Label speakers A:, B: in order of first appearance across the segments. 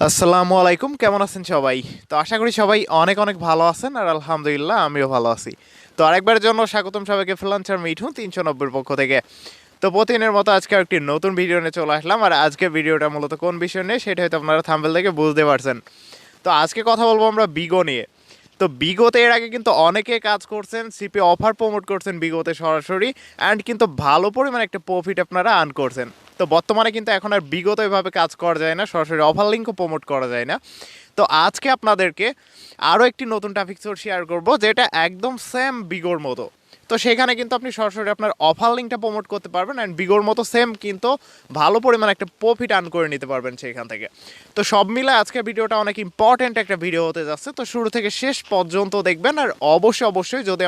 A: আসসালামু আলাইকুম, কেমন আছেন সবাই? তো আশা করি সবাই অনেক অনেক ভালো আছেন, আর আলহামদুলিল্লাহ আমিও ভালো আছি। তো আরেকবারের জন্য স্বাগতম সবাইকে ফ্রিল্যান্সার মিঠু 390 পক্ষ থেকে। তো প্রতিদিনের মতো আজকে একটি নতুন ভিডিও নিয়ে চলে আসলাম, আর আজকে ভিডিওটা মূলত কোন বিষয় নিয়ে সেটা হয়তো আপনারা থাম্বনেল থেকে বুঝতে পারছেন। তো আজকে কথা বলবো আমরা বিগো নিয়ে। তো বিগোতে এর আগে কিন্তু অনেকে কাজ করছেন, সিপি অফার প্রমোট করছেন বিগোতে সরাসরি, অ্যান্ড কিন্তু ভালো পরিমাণে একটা প্রফিট আপনারা আর্ন করছেন। তো বর্তমানে কিন্তু এখন আর বিগত এভাবে কাজ করা যায় না, সরাসরি অফার লিঙ্কও প্রমোট করা যায় না। তো আজকে আপনাদেরকে আরও একটি নতুন ট্রাফিক সোর্স শেয়ার করবো, যেটা একদম সেম বিগোর মতো। তো সেখানে কিন্তু আপনি সরাসরি আপনার অফার লিঙ্কটা প্রমোট করতে পারবেন, অ্যান্ড বিগোর মতো সেম কিন্তু ভালো পরিমাণ একটা প্রফিট আর্ন করে নিতে পারবেন সেখান থেকে। তো সব মিলে আজকের ভিডিওটা অনেক ইম্পর্ট্যান্ট একটা ভিডিও হতে যাচ্ছে, তো শুরু থেকে শেষ পর্যন্ত দেখবেন। আর অবশ্যই যদি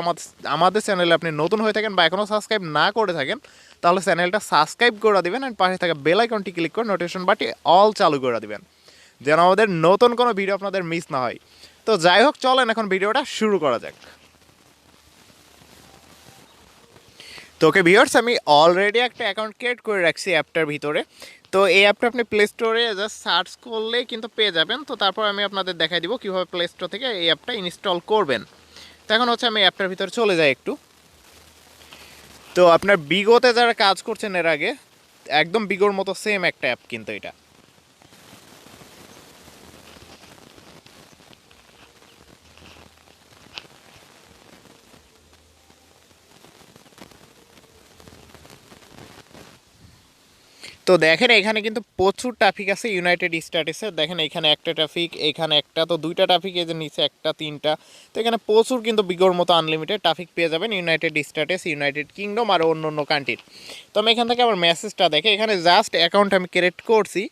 A: আমাদের চ্যানেলে আপনি নতুন হয়ে থাকেন বা এখনও সাবস্ক্রাইব না করে থাকেন, তাহলে চ্যানেলটা সাবস্ক্রাইব করে দিবেন, অ্যান্ড পাশে থাকা বেল আইকনটি ক্লিক করে নোটিফিকেশন বাটি অল চালু করে দিবেন, যেন আমাদের নতুন কোনো ভিডিও আপনাদের মিস না হয়। তো যাই হোক, চলেন এখন ভিডিওটা শুরু করা যাক। তো ওকে ভিউয়ার্স, আমি অলরেডি একটা অ্যাকাউন্ট ক্রিয়েট করে রাখছি অ্যাপটার ভিতরে। তো এই অ্যাপটা আপনি প্লে স্টোরে জাস্ট সার্চ করলেই কিন্তু পেয়ে যাবেন। তো তারপর আমি আপনাদের দেখাই দিব কীভাবে প্লে স্টোর থেকে এই অ্যাপটা ইনস্টল করবেন। তো এখন হচ্ছে আমি অ্যাপটার ভিতরে চলে যাই একটু। তো আপনার বিগোতে যারা কাজ করছেন এর আগে, একদম বিগোর মতো সেম একটা অ্যাপ কিন্তু এটা। তো দেখেন এখানে কিন্তু প্রচুর ট্রাফিক আছে ইউনাইটেড স্টেটসে। দেখেন এখানে একটা ট্রাফিক, এখানে একটা, তো দুইটা ট্রাফিক, এই যে নিচে একটা, তিনটা। তো এখানে প্রচুর কিন্তু বিগোর মতো আনলিমিটেড ট্রাফিক পেয়ে যাবেন ইউনাইটেড স্টেটস, ইউনাইটেড কিংডম আর অন্য অন্য কান্ট্রির। তো আমি এখান থেকে আমার মেসেজটা দেখে, এখানে জাস্ট অ্যাকাউন্ট আমি ক্রিয়েট করছি।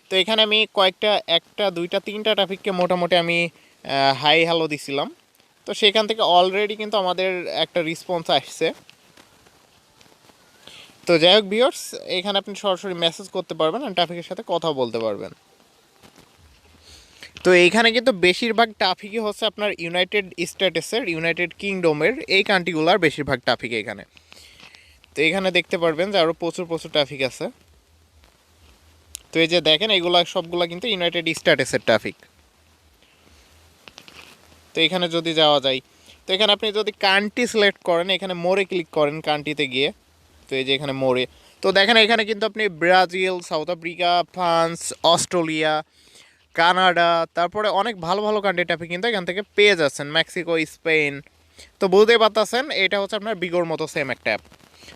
A: তো এখানে আমি কয়েকটা, একটা, দুইটা, তিনটা ট্রাফিককে মোটামুটি আমি হাই হ্যালো দিছিলাম। তো সেখান থেকে অলরেডি কিন্তু আমাদের একটা রেসপন্স আসছে। তো যাই হোক ভিউয়ার্স, এখানে আপনি সরাসরি মেসেজ করতে পারবেন আর ট্রাফিকের সাথে কথা বলতে পারবেন। তো এইখানে কিন্তু বেশিরভাগ ট্রাফিকই হচ্ছে আপনার ইউনাইটেড স্টেটসের, ইউনাইটেড কিংডমের এই কান্ট্রিগুলোর বেশিরভাগ ট্রাফিক এখানে। তো এখানে দেখতে পারবেন যে আরও প্রচুর প্রচুর ট্রাফিক আছে। তো এই যে দেখেন এগুলা সবগুলা কিন্তু ইউনাইটেড স্টেটসের ট্রাফিক। তো এখানে যদি যাওয়া যায়, তো এখানে আপনি যদি কান্ট্রি সিলেক্ট করেন, এখানে মোড়ে ক্লিক করেন কান্ট্রিতে গিয়ে। তো এই যে এখানে মোড়ে, তো দেখেন এখানে কিন্তু আপনি Brazil, south Africa, France, Australia, Canada, তারপরে অনেক ভালো ভালো কান্ট্রি ট্রাফিক কিন্তু এখান থেকে পেয়ে যাচ্ছেন, মেক্সিকো, স্পেন। তো বুঝতেই পারতেছেন এটা হচ্ছে আপনার বিগোর মতো সেম একটা অ্যাপ।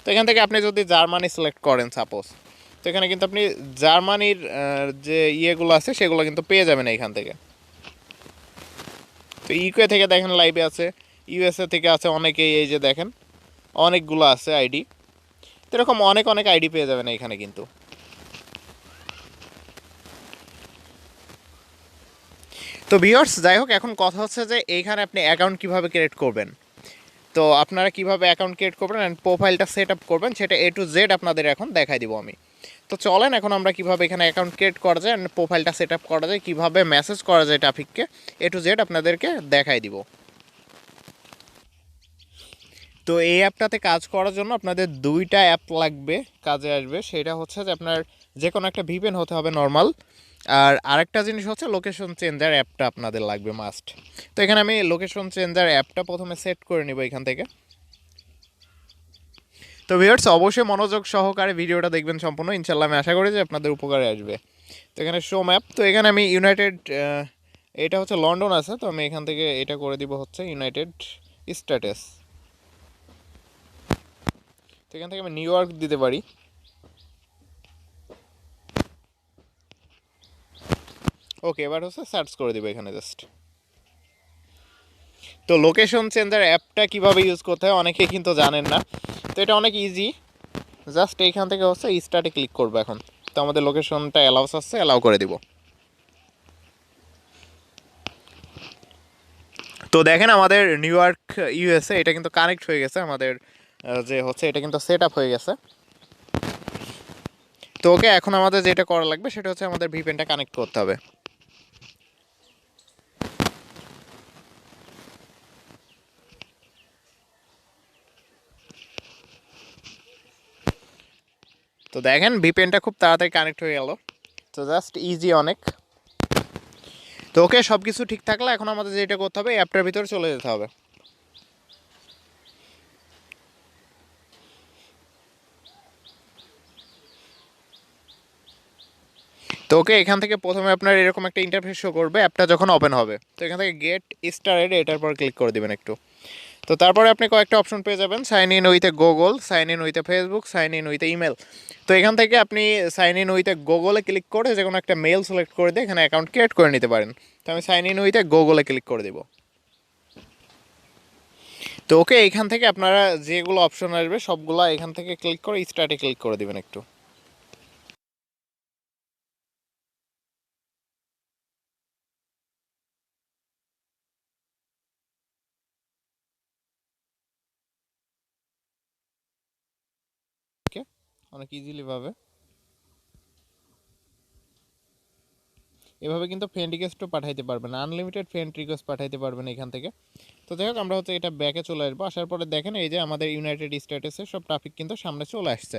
A: তো এখান থেকে আপনি যদি জার্মানি সিলেক্ট করেন সাপোজ, তো এখানে কিন্তু আপনি জার্মানির যে ইয়েগুলো আছে সেগুলো কিন্তু পেয়ে যাবেন এখান থেকে। তো ইউকে থেকে দেখেন লাইভে আছে, ইউএসএ থেকে আছে অনেকেই, এই যে দেখেন অনেকগুলো আছে আইডি। তো এরকম অনেক অনেক আইডি পেয়ে যাবেন এখানে কিন্তু। তো ভিউয়ার্স, যাই হোক, এখন কথা হচ্ছে যে এইখানে আপনি অ্যাকাউন্ট কীভাবে ক্রিয়েট করবেন। তো আপনারা কীভাবে অ্যাকাউন্ট ক্রিয়েট করবেন অ্যান্ড প্রোফাইলটা সেট আপ করবেন, সেটা এ টু জেড আপনাদের এখন দেখাই দিব আমি। তো চলেন এখন আমরা কীভাবে এখানে অ্যাকাউন্ট ক্রিয়েট করা যায় অ্যান্ড প্রোফাইলটা সেট আপ করা যায়, কীভাবে মেসেজ করা যায় ট্রাফিককে, এ টু জেড আপনাদেরকে দেখাই দিব। তো এই অ্যাপটাতে কাজ করার জন্য আপনাদের দুইটা অ্যাপ লাগবে, কাজে আসবে। সেটা হচ্ছে যে আপনার যে কোনো একটা ভিপিএন হতে হবে নর্মাল, আর আরেকটা জিনিস হচ্ছে লোকেশন চেঞ্জার অ্যাপটা আপনাদের লাগবে মাস্ট। তো এখানে আমি লোকেশন চেঞ্জার অ্যাপটা প্রথমে সেট করে নিব এখান থেকে। তো ভিউয়ার্স, অবশ্যই মনোযোগ সহকারে ভিডিওটা দেখবেন সম্পূর্ণ, ইনশাল্লাহ আমি আশা করি যে আপনাদের উপকারে আসবে। তো এখানে শো ম্যাপ, তো এখানে আমি ইউনাইটেড, এটা হচ্ছে লন্ডন আছে, তো আমি এখান থেকে এটা করে দিব হচ্ছে ইউনাইটেড স্ট্যাটাস। তো এখান থেকে আমি নিউ ইয়র্ক দিতে পারি। ওকে, এবার হচ্ছে সার্চ করে দেবো এখানে জাস্ট। তো লোকেশন চেঞ্জার অ্যাপটা কীভাবে ইউজ করতে হয় অনেকেই কিন্তু জানেন না। তো এটা অনেক ইজি, জাস্ট এইখান থেকে হচ্ছে স্টার্টে ক্লিক করবো এখন। তো আমাদের লোকেশনটা অ্যালাউস আছে, অ্যালাউ করে দিব। তো দেখেন আমাদের নিউ ইয়র্ক ইউএসএ এটা কিন্তু কানেক্ট হয়ে গেছে আমাদের, যে হচ্ছে এটা কিন্তু সেট আপ হয়ে গেছে। তো ওকে, এখন আমাদের যেটা করা লাগবে সেটা হচ্ছে আমাদের ভিপিএনটা কানেক্ট করতে হবে। তো দেখেন ভিপিএনটা খুব তাড়াতাড়ি কানেক্ট হয়ে গেল। তো জাস্ট ইজি অনেক। তো ওকে, সব কিছু ঠিক থাকলে এখন আমাদের যেটা করতে হবে, অ্যাপটার ভিতরে চলে যেতে হবে। তো ওকে, এখান থেকে প্রথমে আপনার এরকম একটা ইন্টারফেস শো করবে অ্যাপটা যখন ওপেন হবে। তো এখান থেকে গেট স্টার্টেড এটার পর ক্লিক করে দেবেন একটু। তো তারপরে আপনি কয়েকটা অপশন পেয়ে যাবেন, sign in with a Google, sign in with a Facebook, sign in with email. তো এখান থেকে আপনি সাইন ইন উইথ এ গুগলে ক্লিক করে যে কোনো একটা মেল সিলেক্ট করে দিয়ে এখানে অ্যাকাউন্ট ক্রিয়েট করে নিতে পারেন। তো আমি সাইন ইন উইথ এ গুগলে ক্লিক করে দেবো। তো ওকে, এখান থেকে আপনারা যেগুলো অপশন আসবে সবগুলো এখান থেকে ক্লিক করে স্টার্টে ক্লিক করে দেবেন একটু। ওকে, অনেক ইজিলি ভাবে এভাবে কিন্তু ফ্রেন্ড রিকোয়েস্টও পাঠাইতে পারবেন, আনলিমিটেড ফ্রেন্ড রিকোয়েস্ট পাঠাইতে পারবেন এখান থেকে। তো যাই হোক, আমরা হচ্ছে এটা ব্যাকে চলে আসবো। আসার পরে দেখেন এই যে আমাদের ইউনাইটেড স্টেটসের সব ট্রাফিক কিন্তু সামনে চলে আসছে।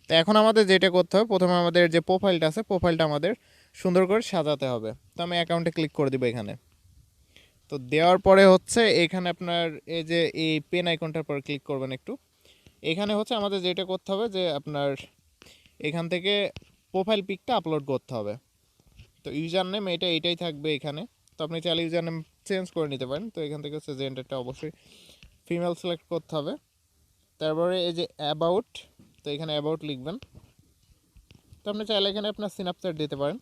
A: তো এখন আমাদের যেটা করতে হবে, প্রথমে আমাদের যে প্রোফাইলটা আছে প্রোফাইলটা আমাদের সুন্দর করে সাজাতে হবে। তো আমি অ্যাকাউন্টে ক্লিক করে দিব এখানে। তো দেওয়ার পরে হচ্ছে এখানে আপনার এই যে এই পেন আইকনটার পর ক্লিক করবেন একটু। এখানে হচ্ছে আমাদের যেটা করতে হবে যে আপনার এখান থেকে প্রোফাইল পিকটা আপলোড করতে হবে। তো ইউজার নেম এটাই থাকবে এখানে। তো আপনি চাইলে ইউজার নেম চেঞ্জ করে নিতে পারেন। তো এখান থেকে হচ্ছে জেন্ডারটা অবশ্যই ফিমেল সিলেক্ট করতে হবে। তারপরে এই যে অ্যাবাউট, তো এখানে অ্যাবাউট লিখবেন। তো আপনি চাইলে এখানে আপনার সিনাপচ্যাট দিতে পারেন।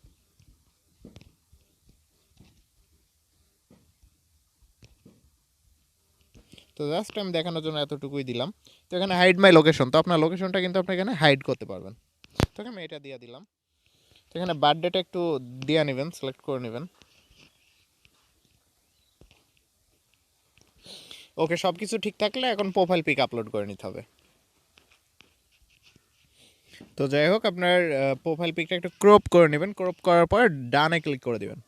A: তো জাস্ট আমি দেখানোর জন্য এতটুকুই দিলাম। তো এখানে হাইড মাই লোকেশন, তো আপনার লোকেশনটা কিন্তু আপনি এখানে হাইড করতে পারবেন। তো আমি এটা দিয়ে দিলাম। তো এখানে বার্থডেটা একটু দিয়ে নেবেন, সিলেক্ট করে নেবেন। ওকে, সব কিছু ঠিক থাকলে এখন প্রোফাইল পিক আপলোড করে নিতে হবে। তো যাই হোক, আপনার প্রোফাইল পিকটা একটু ক্রপ করে নেবেন। ক্রপ করার পর ডানে ক্লিক করে দিবেন।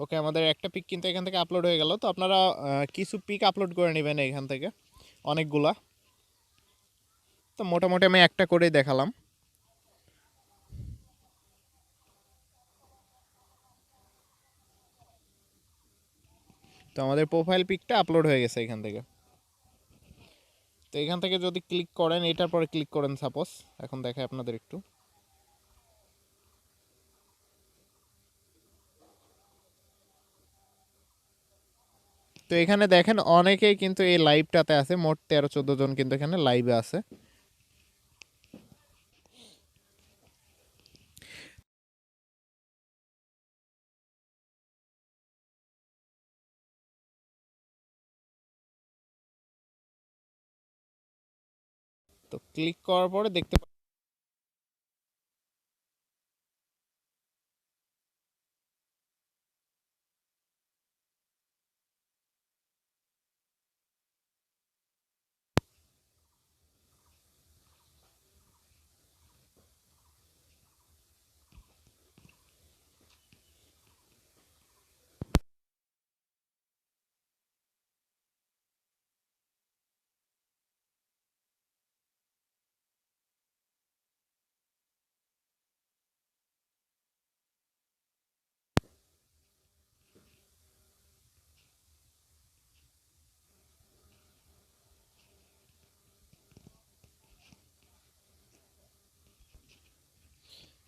A: ওকে, আমাদের একটা পিক কিন্তু এখান থেকে আপলোড হয়ে গেল। তো আপনারা কিছু পিক আপলোড করে নেবেন এখান থেকে, অনেকগুলা। তো মোটামুটি আমি একটা করেই দেখালাম। তো আমাদের প্রোফাইল পিকটা আপলোড হয়ে গেছে এখান থেকে। তো এখান থেকে যদি ক্লিক করেন, এটার পরে ক্লিক করেন সাপোজ, এখন দেখায় আপনাদের একটু। তো এখানে দেখেন অনেকেই কিন্তু এই লাইভটাতে আছে, মোট 13-14 জন কিন্তু এখানে লাইভে আছে। তো ক্লিক করার পরে দেখতে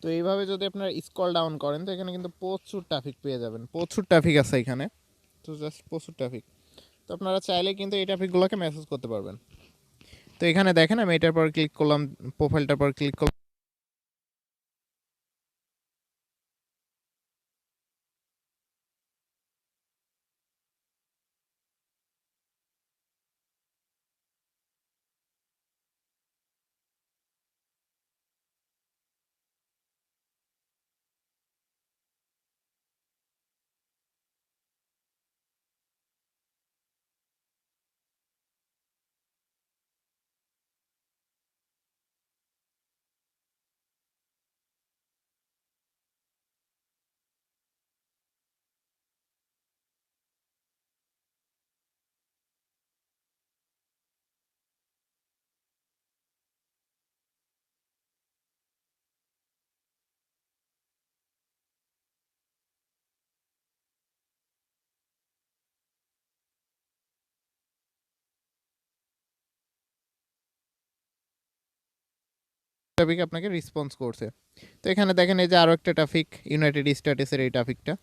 A: তো এইভাবে যদি আপনার স্ক্রল ডাউন করেন, তো এখানে কিন্তু প্রচুর ট্রাফিক পেয়ে যাবেন, প্রচুর ট্রাফিক আছে এখানে। তো জাস্ট প্রচুর ট্রাফিক। তো আপনারা চাইলে কিন্তু এই ট্রাফিকগুলোকে মেসেজ করতে পারবেন। তো এখানে দেখেন আমি এটার পর ক্লিক করলাম, প্রোফাইলটার পর ক্লিক করলাম। ট্রাফিক আপনাকে রেসপন্স করছে। তো এখানে দেখেন এই যে আরও একটা ট্রাফিক, ইউনাইটেড স্টেটসের এই ট্রাফিকটা।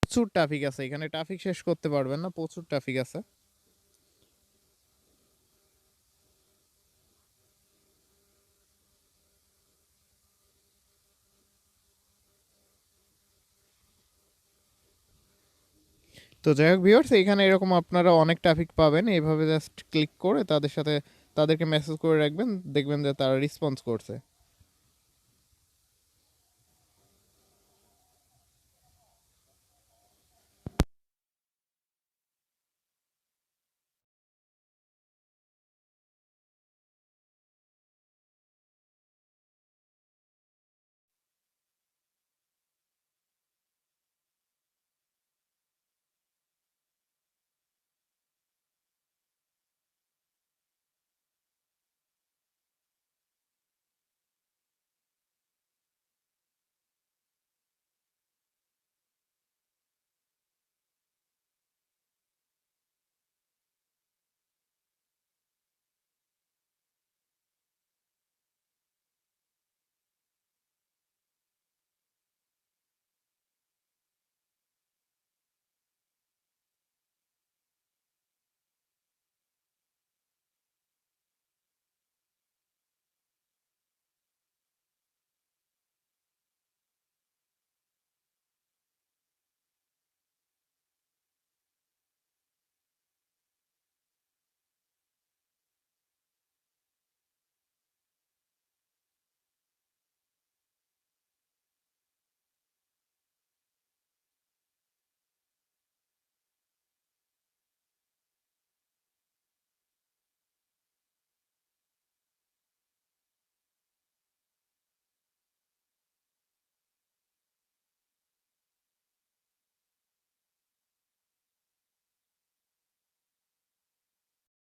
A: প্রচুর ট্রাফিক আছে এখানে, ট্রাফিক শেষ করতে পারবেন না, প্রচুর ট্রাফিক আছে। তো যাই হোক ভিউয়ার্স, এখানে এরকম আপনারা অনেক ট্রাফিক পাবেন, এইভাবে জাস্ট ক্লিক করে তাদের সাথে তাদেরকে মেসেজ করে রাখবেন, দেখবেন যে তারা রেসপন্স করছে।